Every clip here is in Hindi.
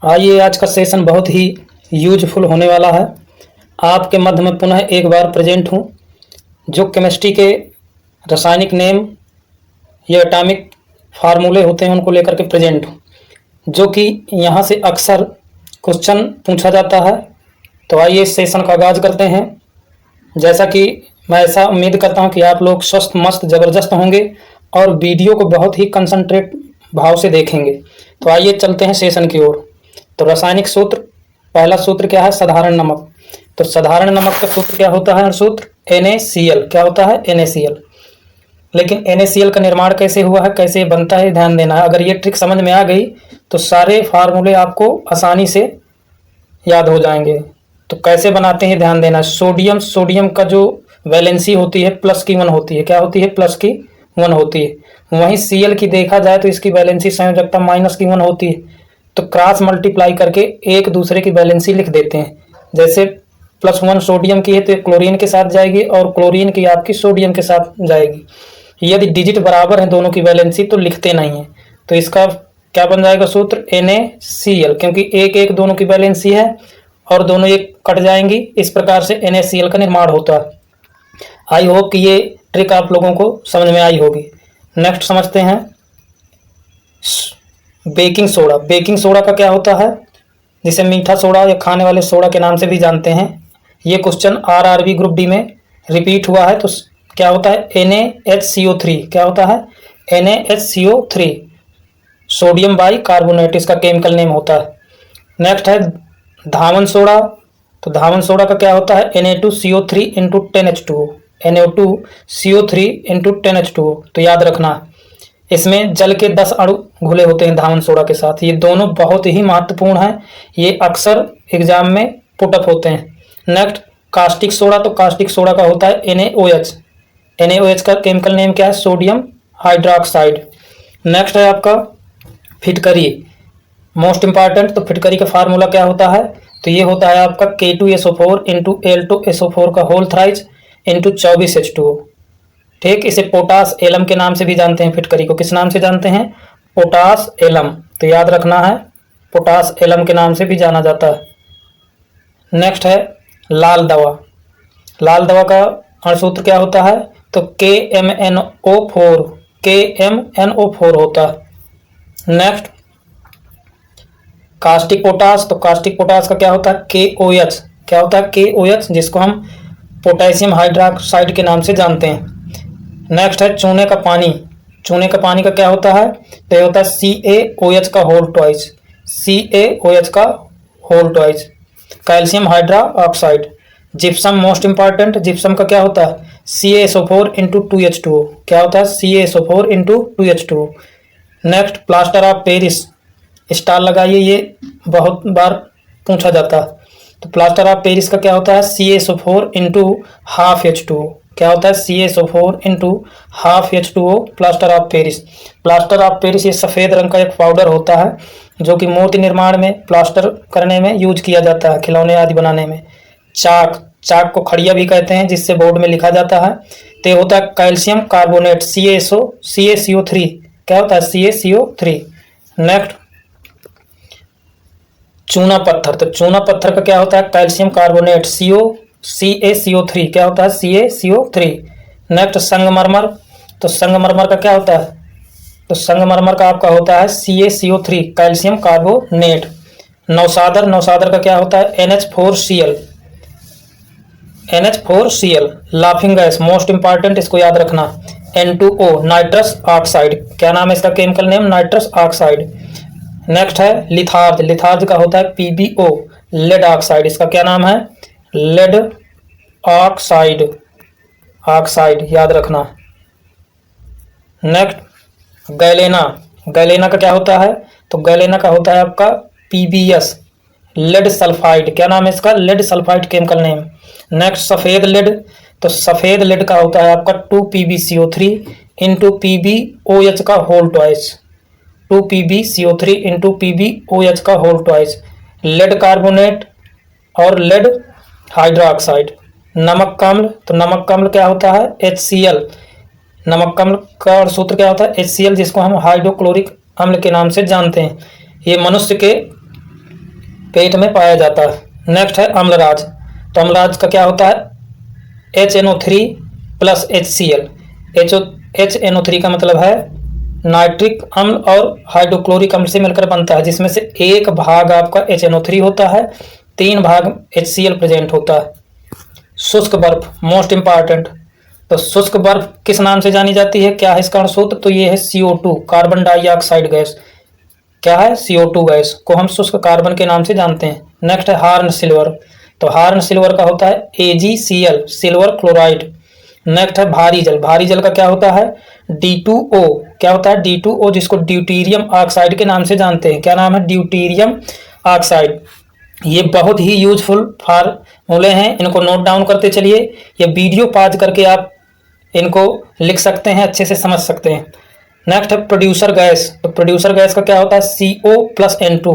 आइए, आज का सेशन बहुत ही यूजफुल होने वाला है। आपके मध्य में पुनः एक बार प्रेजेंट हूँ, जो केमिस्ट्री के रासायनिक नेम या एटॉमिक फार्मूले होते हैं उनको लेकर के प्रेजेंट हूँ, जो कि यहाँ से अक्सर क्वेश्चन पूछा जाता है। तो आइए इस सेशन का आगाज़ करते हैं। जैसा कि मैं ऐसा उम्मीद करता हूँ कि आप लोग स्वस्थ मस्त ज़बरदस्त होंगे और वीडियो को बहुत ही कंसंट्रेट भाव से देखेंगे। तो आइए चलते हैं सेशन की ओर। तो रासायनिक सूत्र, पहला सूत्र क्या है? साधारण नमक। तो साधारण नमक का सूत्र क्या होता है? सूत्र NaCl। क्या होता है? NaCl। लेकिन NaCl का निर्माण कैसे हुआ है, कैसे बनता है, ध्यान देना है। अगर ये ट्रिक समझ में आ गई तो सारे फार्मूले आपको आसानी से याद हो जाएंगे। तो कैसे बनाते हैं ध्यान देना। सोडियम का जो वैलेंसी होती है +1 होती है। क्या होती है? +1 होती है। वहीं Cl की देखा जाए तो इसकी वैलेंसी संयोजकता -1 होती है। तो क्रॉस मल्टीप्लाई करके एक दूसरे की वैलेंसी लिख देते हैं। जैसे +1 सोडियम की है तो क्लोरीन के साथ जाएगी और क्लोरीन की आपकी सोडियम के साथ जाएगी। यदि डिजिट बराबर है दोनों की वैलेंसी तो लिखते नहीं है। तो इसका क्या बन जाएगा सूत्र? NaCl, क्योंकि एक एक दोनों की वैलेंसी है और दोनों एक कट जाएंगी। इस प्रकार से NaCl का निर्माण होता है। आई होप कि ये ट्रिक आप लोगों को समझ में आई होगी। नेक्स्ट समझते हैं बेकिंग सोडा। बेकिंग सोडा का क्या होता है? जिसे मीठा सोडा या खाने वाले सोडा के नाम से भी जानते हैं। ये क्वेश्चन RRB ग्रुप डी में रिपीट हुआ है। तो क्या होता है? NaHCO3। क्या होता है? NaHCO3, सोडियम बाई कार्बोनेट इसका केमिकल नेम होता है। नेक्स्ट है धावन सोडा। तो धावन सोडा का क्या होता है? Na2CO3 into 10H2O। Na2CO3 into 10H2O। तो याद रखना, इसमें जल के 10 अणु घुले होते हैं धावन सोडा के साथ। ये दोनों बहुत ही महत्वपूर्ण हैं, ये अक्सर एग्जाम में पुटअप होते हैं। Next caustic soda. तो कास्टिक सोडा का होता है NaOH। NaOH का केमिकल नेम क्या है? Sodium hydroxide. नेक्स्ट है आपका फिटकरी, मोस्ट इंपॉर्टेंट। तो फिटकरी का फार्मूला क्या होता है? तो ये होता है आपका K2SO4 इंटू L2SO4 का होल थ्राइज इंटू 24H2O। ठीक, इसे पोटास एलम के नाम से भी जानते हैं। फिटकरी को किस नाम से जानते हैं? Potash alum. तो याद रखना है, पोटास एलम के नाम से भी जाना जाता है। नेक्स्ट है लाल दवा। लाल दवा का अणुसूत्र क्या होता है? तो KMNO4 होता है। Next caustic potash. तो कास्टिक पोटास का क्या होता है? KOH। क्या होता है? KOH, जिसको हम पोटेशियम हाइड्रोक्साइड के नाम से जानते हैं। नेक्स्ट है चूने का पानी। चूने का पानी का क्या होता है? तो ये होता है CaOH का होल ट्वाइस। CaOH का whole twice. Calcium hydroxide. Gypsum, most important. Gypsum का क्या होता है? CaSO4 into 2H2O। क्या होता है? CaSO4 into 2H2O। Next plaster of Paris. Star लगाइए, ये बहुत बार पूछा जाता है। तो प्लास्टर ऑफ पेरिस का क्या होता है? CaSO4 into ½ H2O। क्या होता है? CaSO4 into ½ H2O, plaster of Paris. Plaster of Paris ये सफ़ेद रंग का एक पाउडर होता है जो कि मूर्ति निर्माण में, प्लास्टर करने में यूज किया जाता है, खिलौने आदि बनाने में। चाक को खड़िया भी कहते हैं, जिससे बोर्ड में लिखा जाता है। तो ये होता है कैल्शियम कार्बोनेट, CaCO3। क्या होता है? CaCO3। नेक्स्ट चूना पत्थर। तो चूना पत्थर का क्या होता है? Calcium carbonate, CaCO3। क्या होता है? CaCO3। नेक्स्ट संगमरमर। तो संगमरमर का क्या होता है? तो संगमरमर का आपका होता है CaCO3, कैल्शियम कार्बोनेट। नौसादर का क्या होता है? NH4Cl। Laughing gas, most important, इसको याद रखना। N2O, nitrous oxide. क्या नाम है इसका chemical name? Nitrous oxide. Next है लिथार्ज। लिथार्ज का होता है PbO, लेड ऑक्साइड। इसका क्या नाम है? लेड ऑक्साइड, याद रखना। Next galena. गैलेना का क्या होता है? तो गैलेना का होता है आपका PbS, लेड सल्फाइड। क्या नाम है इसका? Lead sulphide chemical name. Next सफ़ेद लेड। तो सफ़ेद लेड का होता है आपका 2PbCO3 इंटू PbOH का whole twice. 2PbCO3 into PbOH का होल ट्वाइस। लेड कार्बोनेट और लेड हाइड्रोक्साइड। नमक का अम्ल। तो नमक का अम्ल क्या होता है? HCl। नमक का अम्ल का सूत्र क्या होता है? HCl, जिसको हम हाइड्रोक्लोरिक अम्ल के नाम से जानते हैं। ये मनुष्य के पेट में पाया जाता है। नेक्स्ट है अम्लराज। तो अम्लराज का क्या होता है HNO3 प्लस HCl। HNO3 का मतलब है नाइट्रिक अम्ल और हाइड्रोक्लोरिक अम्ल से मिलकर बनता है, जिसमें से एक भाग आपका HNO3 होता है, 3 भाग HCl प्रेजेंट होता है। शुष्क बर्फ मोस्ट इंपॉर्टेंट। तो शुष्क बर्फ किस नाम से जानी जाती है, क्या है इसका अणुसूत्र, तो ये है CO2 कार्बन डाइऑक्साइड गैस। क्या है CO2 गैस को हम शुष्क कार्बन के नाम से जानते हैं। नेक्स्ट है हार्न सिल्वर। तो हार्न सिल्वर का होता है AgCl सिल्वर क्लोराइड। नेक्स्ट है भारी जल। भारी जल का क्या होता है D2O। क्या होता है D2O, जिसको ड्यूटीरियम ऑक्साइड के नाम से जानते हैं। क्या नाम है ड्यूटीरियम ऑक्साइड। ये बहुत ही यूजफुल फार्मूले हैं, इनको नोट डाउन करते चलिए। ये वीडियो पॉज करके आप इनको लिख सकते हैं, अच्छे से समझ सकते हैं। नेक्स्ट है प्रोड्यूसर गैस। तो प्रोड्यूसर गैस का क्या होता है CO plus N2।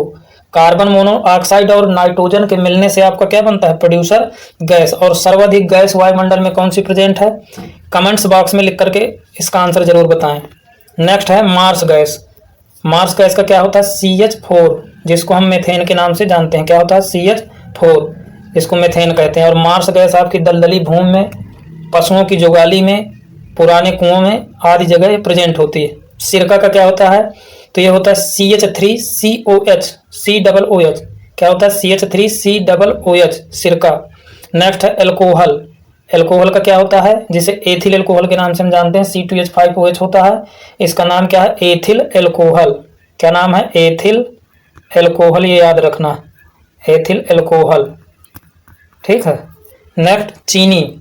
Carbon monoxide और नाइट्रोजन के मिलने से आपका क्या बनता है प्रोड्यूसर गैस। और सर्वाधिक गैस वायुमंडल में कौन सी प्रेजेंट है, कमेंट्स बॉक्स में लिख करके इसका आंसर जरूर बताएं। नेक्स्ट है मार्स गैस। मार्स गैस का क्या होता है CH4, जिसको हम मेथेन के नाम से जानते हैं। क्या होता है CH4, जिसको मेथेन कहते हैं। और मार्स गैस आपकी दलदली भूमि में, पशुओं की जुगाली में, पुराने कुओं में आदि जगह प्रेजेंट होती है। सिरका का क्या होता है, तो ये होता है CH3COH COOH। क्या होता है CH3COOH सिरका। नेक्स्ट है एल्कोहल। एल्कोहल का क्या होता है, जिसे एथिल एल्कोहल के नाम से हम जानते हैं, C2H5OH होता है। इसका नाम क्या है एथिल एल्कोहल। क्या नाम है एथिल एल्कोहल, ये याद रखना एथिल एल्कोहल, ठीक है। नेक्स्ट चीनी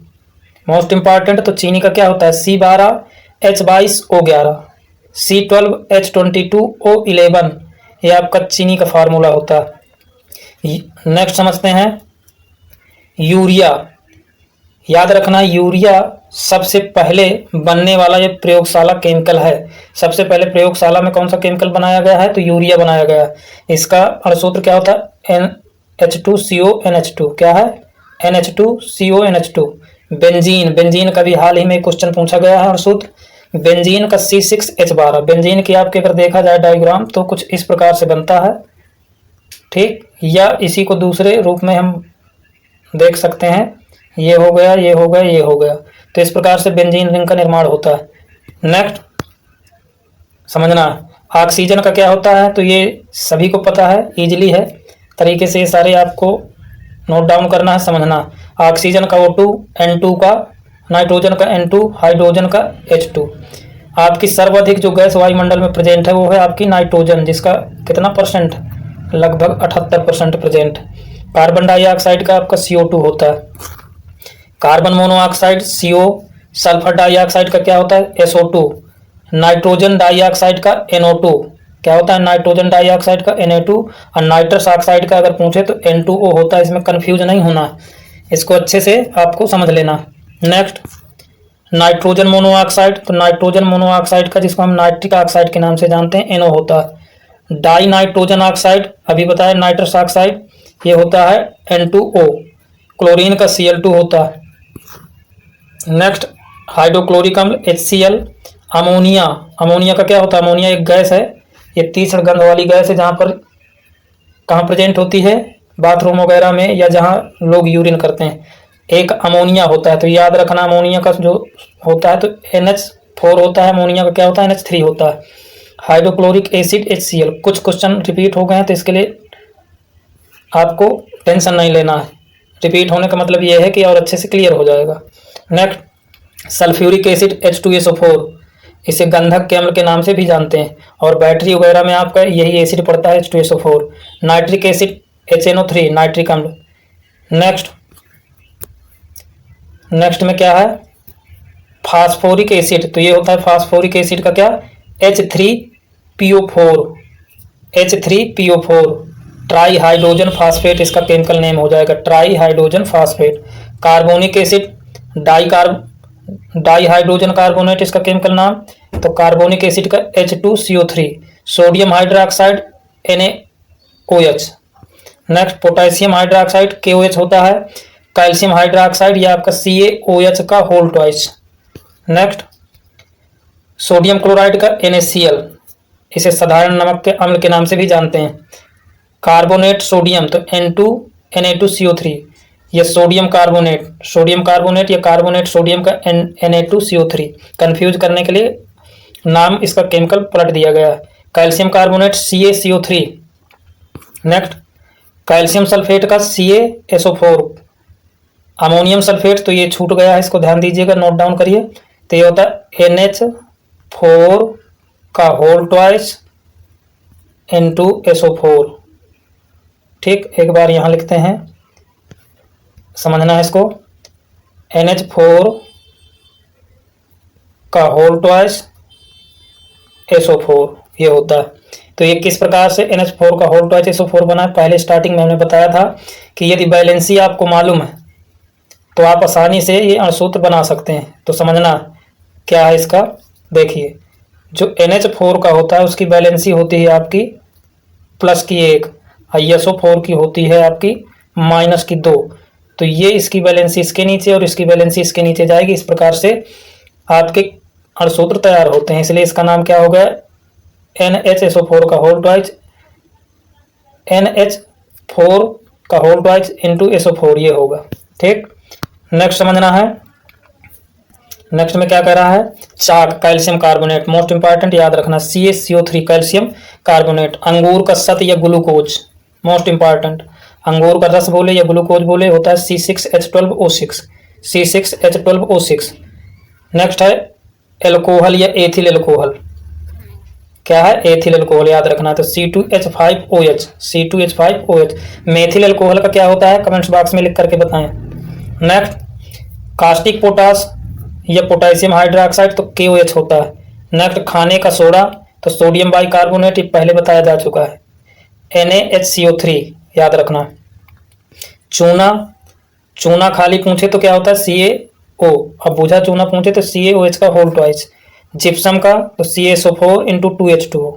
मोस्ट इंपॉर्टेंट। तो चीनी का क्या होता है C12H22O11 C12H22O11, ये आपका चीनी का फार्मूला होता है। नेक्स्ट समझते हैं यूरिया। याद रखना यूरिया सबसे पहले बनने वाला ये प्रयोगशाला केमिकल है। सबसे पहले प्रयोगशाला में कौन सा केमिकल बनाया गया है, तो यूरिया बनाया गया है। इसका अणुसूत्र क्या होता है NH2CONH2। क्या है NH2CONH2। बेंजीन, बेंजीन का भी हाल ही में क्वेश्चन पूछा गया है अणुसूत्र। बेंजीन का C6H12। बेंजीन की आपके अगर देखा जाए डायग्राम तो कुछ इस प्रकार से बनता है, ठीक, या इसी को दूसरे रूप में हम देख सकते हैं, ये हो गया, ये हो गया, ये हो गया। तो इस प्रकार से बेंजीन रिंग का निर्माण होता है। नेक्स्ट समझना ऑक्सीजन का क्या होता है, तो ये सभी को पता है, इजीली है तरीके से, ये सारे आपको नोट डाउन करना है, समझना। ऑक्सीजन का O2, N2 का, नाइट्रोजन का N2, हाइड्रोजन का H2। आपकी सर्वाधिक जो गैस वायुमंडल में प्रेजेंट है वो है आपकी नाइट्रोजन, जिसका कितना परसेंट, लगभग 78% प्रेजेंट। कार्बन डाइऑक्साइड का आपका CO2 होता है। Carbon monoxide CO। Sulphur dioxide का क्या होता है SO2। नाइट्रोजन डाइऑक्साइड का NO2। क्या होता है नाइट्रोजन डाइऑक्साइड का Na2। और नाइट्रस ऑक्साइड का अगर पूछे तो N2O होता है। इसमें कंफ्यूज नहीं होना, इसको अच्छे से आपको समझ लेना। Next nitrogen monoxide. तो नाइट्रोजन मोनोऑक्साइड का, जिसको हम नाइट्रिक ऑक्साइड के नाम से जानते हैं, NO होता है। डाई नाइट्रोजन ऑक्साइड अभी बताया, नाइट्रस ऑक्साइड, ये होता है N2O। क्लोरीन का Cl2 होता है। नेक्स्ट हाइड्रोक्लोरिक अम्ल HCl। अमोनिया, अमोनिया का क्या होता है, अमोनिया एक गैस है, ये तीक्ष्ण गंध वाली गैस है, जहाँ पर कहाँ प्रेजेंट होती है, बाथरूम वगैरह में, या जहाँ लोग यूरिन करते हैं, एक अमोनिया होता है। तो याद रखना अमोनिया का जो होता है तो NH4 होता है, अमोनिया का क्या होता है NH3 होता है। Hydrochloric acid HCl। कुछ क्वेश्चन रिपीट हो गए हैं तो इसके लिए आपको टेंशन नहीं लेना है, रिपीट होने का मतलब ये है कि और अच्छे से क्लियर हो जाएगा। नेक्स्ट सल्फ्यूरिक एसिड H2SO4, इसे गंधक के अम्ल के नाम से भी जानते हैं, और बैटरी वगैरह में आपका यही एसिड पड़ता है H2SO4। Nitric acid HNO3 nitric अम्ल। नेक्स्ट में क्या है फास्फोरिक एसिड। तो ये होता है फास्फोरिक एसिड का क्या H3PO4 ट्राई हाइड्रोजन फास्फेट, इसका केमिकल नेम हो जाएगा tri hydrogen phosphate. Carbonic acid di hydrogen carbonate, इसका केमिकल नाम, तो कार्बोनिक एसिड का H2CO3। Sodium hydroxide NaOH। Next potassium hydroxide KOH होता है। कैल्शियम हाइड्रोक्साइड या आपका CaOH का whole twice. Next sodium chloride का NaCl, इसे साधारण नमक के अम्ल के नाम से भी जानते हैं। कार्बोनेट सोडियम तो Na2CO3, ये सोडियम कार्बोनेट या कार्बोनेट सोडियम का Na2CO3, कंफ्यूज करने के लिए नाम इसका केमिकल पलट दिया गया है। Calcium carbonate CaCO3। Next calcium sulphate का CaSO4। अमोनियम सल्फेट तो ये छूट गया है, इसको ध्यान दीजिएगा, नोट डाउन करिए। तो ये होता है NH4 का होल ट्वाइस इनटू SO4। ठीक, एक बार यहाँ लिखते हैं, समझना है इसको। NH4 का होल ट्वाइस SO4 ये होता है। तो ये किस प्रकार से NH4 का होल ट्वाइस SO4 बना है, पहले स्टार्टिंग में हमने बताया था कि यदि बैलेंसी आपको मालूम है तो आप आसानी से ये अणुसूत्र बना सकते हैं। तो समझना क्या है इसका, देखिए जो NH4 का होता है उसकी बैलेंसी होती है आपकी प्लस की 1, SO4 की होती है आपकी माइनस की 2। तो ये इसकी बैलेंसी इसके नीचे और इसकी बैलेंसी इसके नीचे जाएगी। इस प्रकार से आपके अणुसूत्र तैयार होते हैं, इसलिए इसका नाम क्या हो गया, NHSO4 का होल ट्वाइस, NH4 का होल ट्वाइस इंटू SO4 ये होगा। ठीक, नेक्स्ट समझना है। नेक्स्ट में क्या कह रहा है, चाक कैल्शियम कार्बोनेट, मोस्ट इंपॉर्टेंट याद रखना, CaCO3 कैल्शियम कार्बोनेट। अंगूर का सत या ग्लूकोज, मोस्ट इंपॉर्टेंट, अंगूर का रस बोले या ग्लूकोज बोले होता है C6H12O6, C6H12O6। नेक्स्ट है एल्कोहल या एथिल एल्कोहल, क्या है, एथिल एल्कोहल याद रखना, तो C2H5OH, C2H5OH। मेथिल एल्कोहल का क्या होता है, कमेंट्स बॉक्स में लिख करके बताएं। नेक्स्ट कास्टिक पोटास या पोटेशियम हाइड्रोक्साइड तो KOH होता है। नेक्स्ट खाने का सोडा तो सोडियम बाइकार्बोनेट, ये पहले बताया जा चुका है, NaHCO3 याद रखना। चूना खाली पूछे तो क्या होता है, CaO, अब बुझा चूना पूछे तो CaOH का होल ट्वाइस। जिप्सम का तो CaSO4 into 2H2O।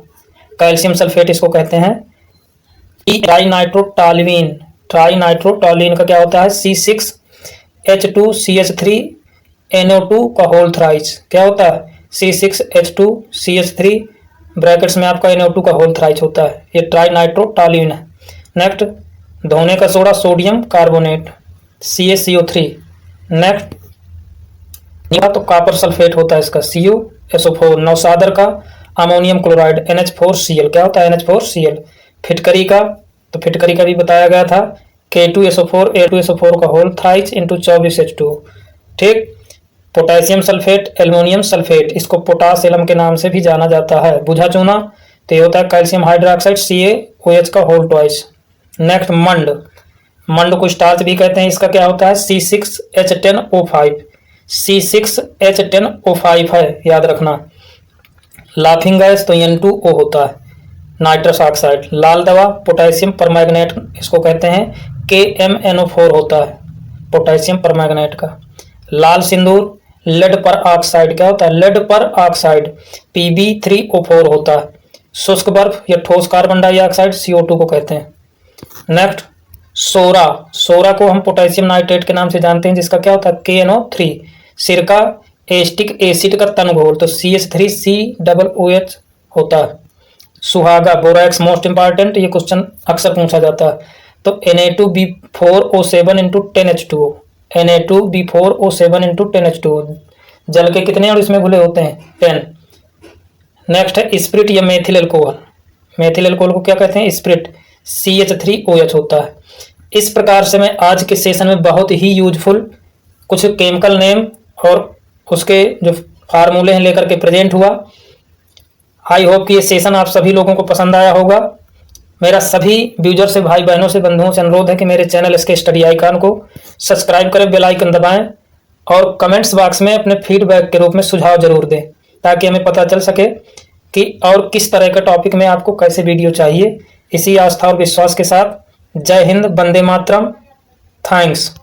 Calcium sulphate इसको कहते हैं। ट्राइनाइट्रोटॉल्यूइन का क्या होता है, C6H2CH3NO2 का होल थ्राइस, क्या होता है, C6H2CH3 ब्रैकेट्स में आपका NO2 का होल थ्राइस होता है, ये ट्राइनाइट्रोटॉल्यूइन है। नेक्स्ट धोने का soda sodium carbonate, CaCO3। Next तो कॉपर सल्फेट होता है इसका, CuSO4। नौसादर का अमोनियम क्लोराइड NH4Cl, क्या होता है, NH4Cl। फिटकरी का तो फिटकरी का भी बताया गया था, K2SO4 A2SO4 का होल थ्राइस इंटू 24H2O। ठीक, पोटेशियम सल्फेट एल्युमिनियम सल्फेट, इसको पोटास एलम के नाम से भी जाना जाता है। बुझा चूना तो ये होता है कैल्शियम हाइड्रोक्साइड CaOH का होल ट्वाइस। नेक्स्ट मंड को स्टार्च भी कहते हैं, इसका क्या होता है, C6H10O5, C6H10O5 है, याद रखना। लाफिंग गैस तो N2O होता है, नाइट्रस ऑक्साइड। लाल दवा पोटेशियम परमैंगनेट, इसको कहते हैं, KMNO4 होता है पोटेशियम परमैंगनेट का। लाल सिंदूर लेड पर ऑक्साइड, क्या होता है, लेड पर ऑक्साइड, Pb3O4 होता है। शुष्क बर्फ या ठोस कार्बन डाइऑक्साइड CO2 को कहते हैं। नेक्स्ट सोरा को हम पोटेशियम नाइट्रेट के नाम से जानते हैं, जिसका क्या होता है, KNO3। सिरका एस्टिक एसिड का तन घोल तो CH3COOH होता है। सुहागा बोरैक्स, मोस्ट इंपॉर्टेंट, ये क्वेश्चन अक्सर पूछा जाता है, तो Na2B4O7 into 10H2O, Na2B4O7 into 10H2O। जल के कितने और इसमें घुले होते हैं, 10। नेक्स्ट है स्प्रिट या मेथिल एल्कोहल को क्या कहते हैं, स्प्रिट, CH3OH होता है। इस प्रकार से मैं आज के सेशन में बहुत ही यूजफुल कुछ केमिकल नेम और उसके जो फार्मूले हैं लेकर के प्रेजेंट हुआ। आई होप कि ये सेशन आप सभी लोगों को पसंद आया होगा। मेरा सभी व्यूजर से, भाई बहनों से, बंधुओं से अनुरोध है कि मेरे चैनल इसके स्टडी आइकन को सब्सक्राइब करें, बेल आइकन दबाएं और कमेंट्स बॉक्स में अपने फीडबैक के रूप में सुझाव जरूर दें, ताकि हमें पता चल सके कि और किस तरह का टॉपिक में आपको कैसे वीडियो चाहिए। इसी आस्था और विश्वास के साथ जय हिंद, वंदे मातरम, थैंक्स।